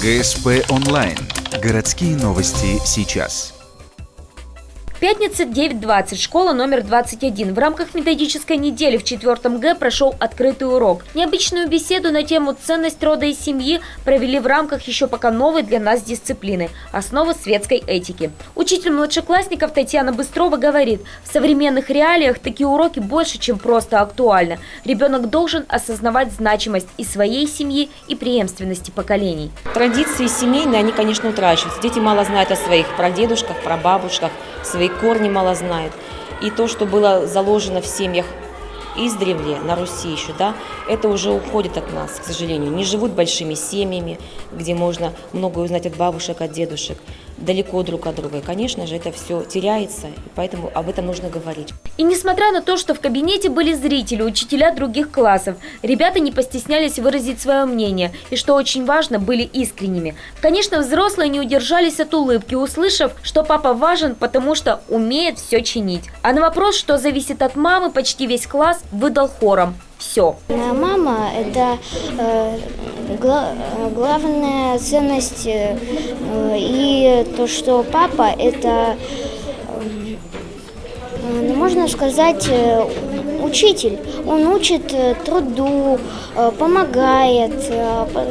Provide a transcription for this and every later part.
ГСП онлайн. Городские новости сейчас. Пятница, 9:20, школа номер 21. В рамках методической недели в 4 Г прошел открытый урок. Необычную беседу на тему «Ценность рода и семьи» провели в рамках еще пока новой для нас дисциплины – «Основы светской этики». Учитель младшеклассников Татьяна Быстрова говорит, в современных реалиях такие уроки больше, чем просто актуальны. Ребенок должен осознавать значимость и своей семьи, и преемственности поколений. Традиции семейные, они, конечно, утрачиваются. Дети мало знают о своих прадедушках, прабабушках, свои корни мало знают. И то, что было заложено в семьях издревле, на Руси еще, это уже уходит от нас, к сожалению. Не живут большими семьями, где можно многое узнать от бабушек, от дедушек, далеко друг от друга. И, конечно же, это все теряется, и поэтому об этом нужно говорить. И несмотря на то, что в кабинете были зрители, учителя других классов, ребята не постеснялись выразить свое мнение, и, что очень важно, были искренними. Конечно, взрослые не удержались от улыбки, услышав, что папа важен, потому что умеет все чинить. А на вопрос, что зависит от мамы, почти весь класс выдал хором: все. Мама – это главная ценность, и то, что папа – это, можно сказать, учитель. Он учит труду, помогает.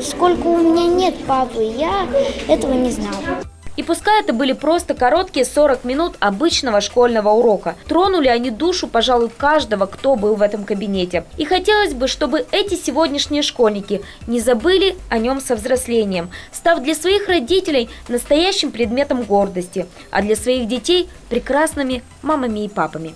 Сколько у меня нет папы, я этого не знала. И пускай это были просто короткие 40 минут обычного школьного урока, тронули они душу, пожалуй, каждого, кто был в этом кабинете. И хотелось бы, чтобы эти сегодняшние школьники не забыли о нем со взрослением, став для своих родителей настоящим предметом гордости, а для своих детей прекрасными мамами и папами.